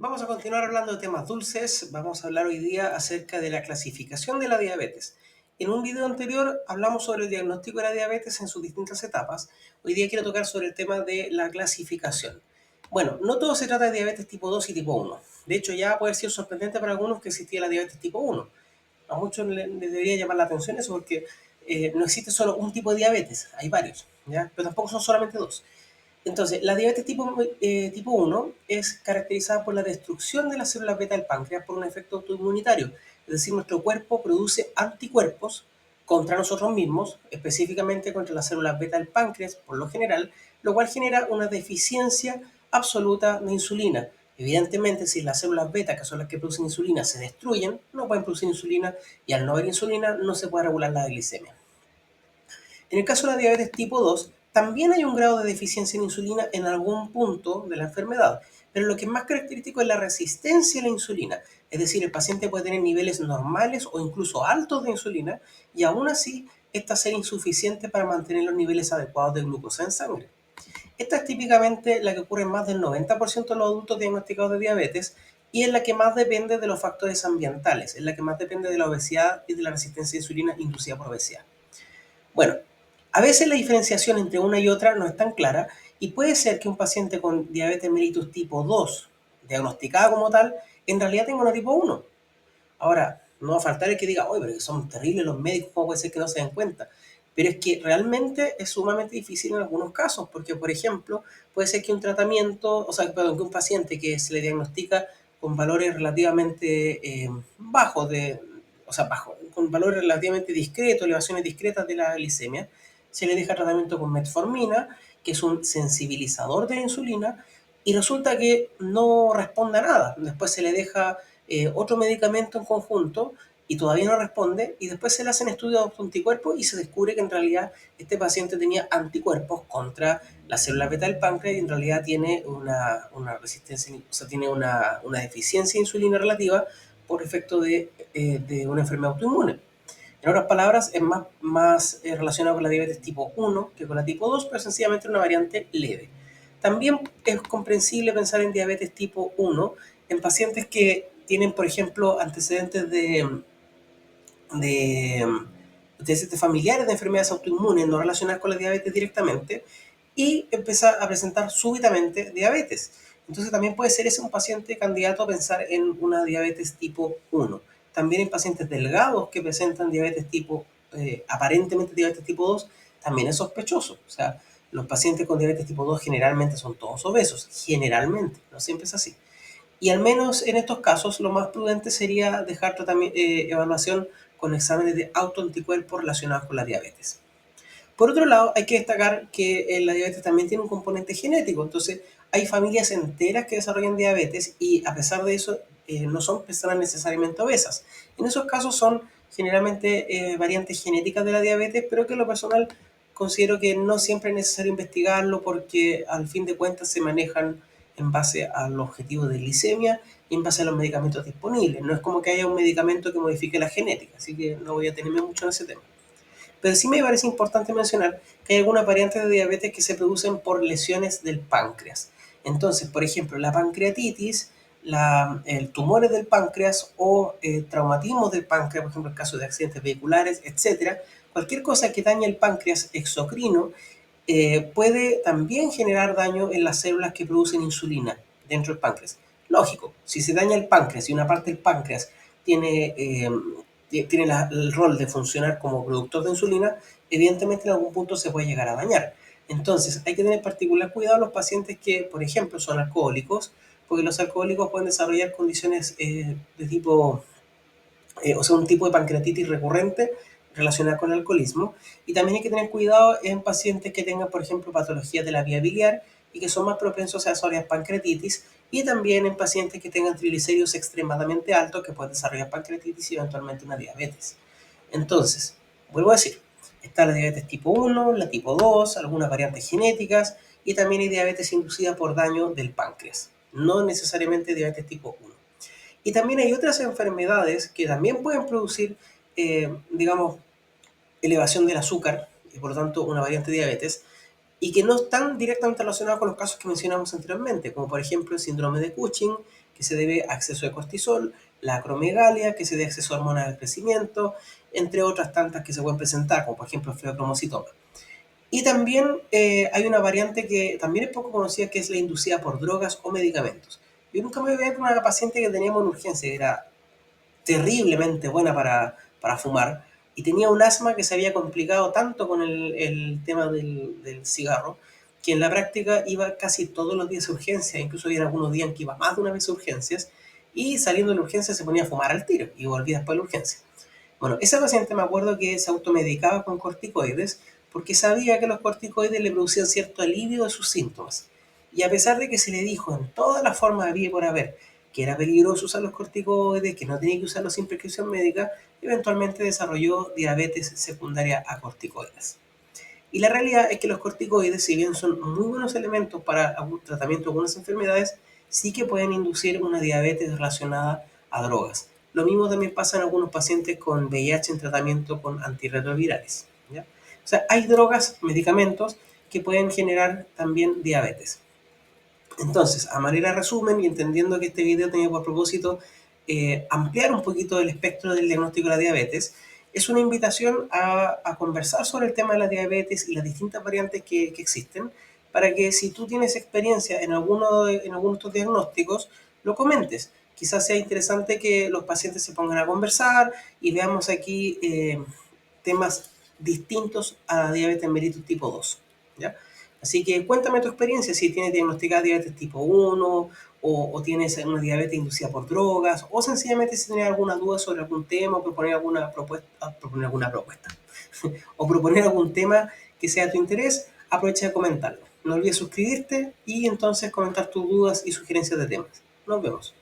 Vamos a continuar hablando de temas dulces. Vamos a hablar hoy día acerca de la clasificación de la diabetes. En un video anterior hablamos sobre el diagnóstico de la diabetes en sus distintas etapas. Hoy día quiero tocar sobre el tema de la clasificación. Bueno, no todo se trata de diabetes tipo 2 y tipo 1. De hecho, ya puede ser sorprendente para algunos que existía la diabetes tipo 1. A muchos les debería llamar la atención eso porque no existe solo un tipo de diabetes, hay varios, ¿ya? Pero tampoco son solamente dos. Entonces, la diabetes tipo 1 es caracterizada por la destrucción de las células beta del páncreas por un efecto autoinmunitario. Es decir, nuestro cuerpo produce anticuerpos contra nosotros mismos, específicamente contra las células beta del páncreas, por lo general, lo cual genera una deficiencia absoluta de insulina. Evidentemente, si las células beta, que son las que producen insulina, se destruyen, no pueden producir insulina y al no haber insulina no se puede regular la glicemia. En el caso de la diabetes tipo 2, también hay un grado de deficiencia en insulina en algún punto de la enfermedad, pero lo que es más característico es la resistencia a la insulina. Es decir, el paciente puede tener niveles normales o incluso altos de insulina y aún así esta ser insuficiente para mantener los niveles adecuados de glucosa en sangre. Esta es típicamente la que ocurre en más del 90% de los adultos diagnosticados de diabetes y es la que más depende de los factores ambientales, es la que más depende de la obesidad y de la resistencia a insulina inducida por obesidad. Bueno, a veces la diferenciación entre una y otra no es tan clara y puede ser que un paciente con diabetes mellitus tipo 2, diagnosticada como tal, en realidad tenga una tipo 1. Ahora, no va a faltar el que diga, oye, pero que son terribles los médicos, ¿cómo puede ser que no se den cuenta? Pero es que realmente es sumamente difícil en algunos casos, porque, por ejemplo, puede ser que un tratamiento, o sea, perdón, que un paciente que se le diagnostica con valores relativamente bajos, o sea, bajos, con valores relativamente discretos, elevaciones discretas de la glicemia, se le deja tratamiento con metformina, que es un sensibilizador de la insulina, y resulta que no responde a nada. Después se le deja otro medicamento en conjunto y todavía no responde, y después se le hacen estudios de anticuerpos y se descubre que en realidad este paciente tenía anticuerpos contra la célula beta del páncreas y en realidad tiene una resistencia, o sea, tiene una deficiencia de insulina relativa por efecto de una enfermedad autoinmune. En otras palabras, es más relacionado con la diabetes tipo 1 que con la tipo 2, pero sencillamente una variante leve. También es comprensible pensar en diabetes tipo 1 en pacientes que tienen, por ejemplo, antecedentes de antecedentes familiares de enfermedades autoinmunes no relacionadas con la diabetes directamente y empezar a presentar súbitamente diabetes. Entonces también puede ser ese un paciente candidato a pensar en una diabetes tipo 1. También en pacientes delgados que presentan diabetes tipo, aparentemente diabetes tipo 2, también es sospechoso. O sea, los pacientes con diabetes tipo 2 generalmente son todos obesos, generalmente, no siempre es así. Y al menos en estos casos lo más prudente sería dejar evaluación con exámenes de autoanticuerpos relacionados con la diabetes. Por otro lado, hay que destacar que la diabetes también tiene un componente genético, entonces hay familias enteras que desarrollan diabetes y a pesar de eso no son personas necesariamente obesas. En esos casos son generalmente variantes genéticas de la diabetes, pero que en lo personal considero que no siempre es necesario investigarlo porque al fin de cuentas se manejan en base al objetivo de glicemia y en base a los medicamentos disponibles. No es como que haya un medicamento que modifique la genética, así que no voy a tenerme mucho en ese tema. Pero sí me parece importante mencionar que hay algunas variantes de diabetes que se producen por lesiones del páncreas. Entonces, por ejemplo, la pancreatitis, el tumores del páncreas o traumatismos del páncreas, por ejemplo, en caso de accidentes vehiculares, etcétera, cualquier cosa que dañe el páncreas exocrino puede también generar daño en las células que producen insulina dentro del páncreas. Lógico, si se daña el páncreas y una parte del páncreas tiene, tiene el rol de funcionar como productor de insulina, evidentemente en algún punto se puede llegar a dañar. Entonces, hay que tener particular cuidado a los pacientes que, por ejemplo, son alcohólicos, porque los alcohólicos pueden desarrollar condiciones de tipo o sea, un tipo de pancreatitis recurrente relacionada con el alcoholismo. Y también hay que tener cuidado en pacientes que tengan, por ejemplo, patologías de la vía biliar y que son más propensos a desarrollar pancreatitis, y también en pacientes que tengan triglicéridos extremadamente altos que pueden desarrollar pancreatitis y eventualmente una diabetes. Entonces, vuelvo a decir, está la diabetes tipo 1, la tipo 2, algunas variantes genéticas y también hay diabetes inducida por daño del páncreas, no necesariamente diabetes tipo 1. Y también hay otras enfermedades que también pueden producir, digamos, elevación del azúcar y por lo tanto una variante de diabetes, y que no están directamente relacionados con los casos que mencionamos anteriormente, como por ejemplo el síndrome de Cushing, que se debe a exceso de cortisol, la acromegalia, que se debe a exceso de hormonas del crecimiento, entre otras tantas que se pueden presentar, como por ejemplo el feocromocitoma. Y también hay una variante que también es poco conocida, que es la inducida por drogas o medicamentos. Yo nunca me había visto una paciente que teníamos en urgencia, que era terriblemente buena para fumar y tenía un asma que se había complicado tanto con el tema del cigarro, que en la práctica iba casi todos los días a urgencias, incluso había algunos días en que iba más de una vez a urgencias, y saliendo de la urgencia se ponía a fumar al tiro y volvía después a la urgencia. Bueno, esa paciente me acuerdo que se automedicaba con corticoides porque sabía que los corticoides le producían cierto alivio de sus síntomas. Y a pesar de que se le dijo en todas las formas de vida y por haber que era peligroso usar los corticoides, que no tenía que usarlos sin prescripción médica, eventualmente desarrolló diabetes secundaria a corticoides. Y la realidad es que los corticoides, si bien son muy buenos elementos para algún tratamiento de algunas enfermedades, sí que pueden inducir una diabetes relacionada a drogas. Lo mismo también pasa en algunos pacientes con VIH en tratamiento con antirretrovirales, ¿ya? O sea, hay drogas, medicamentos que pueden generar también diabetes. Entonces, a manera de resumen y entendiendo que este video tenía por propósito ampliar un poquito el espectro del diagnóstico de la diabetes, es una invitación a conversar sobre el tema de la diabetes y las distintas variantes que existen, para que si tú tienes experiencia en alguno de estos diagnósticos, lo comentes. Quizás sea interesante que los pacientes se pongan a conversar y veamos aquí temas distintos a la diabetes mellitus tipo 2, ¿ya? Así que cuéntame tu experiencia, si tienes diagnosticada diabetes tipo 1 o tienes una diabetes inducida por drogas o sencillamente si tienes alguna duda sobre algún tema o proponer alguna propuesta o proponer algún tema que sea de tu interés, aprovecha de comentarlo. No olvides suscribirte y entonces comentar tus dudas y sugerencias de temas. Nos vemos.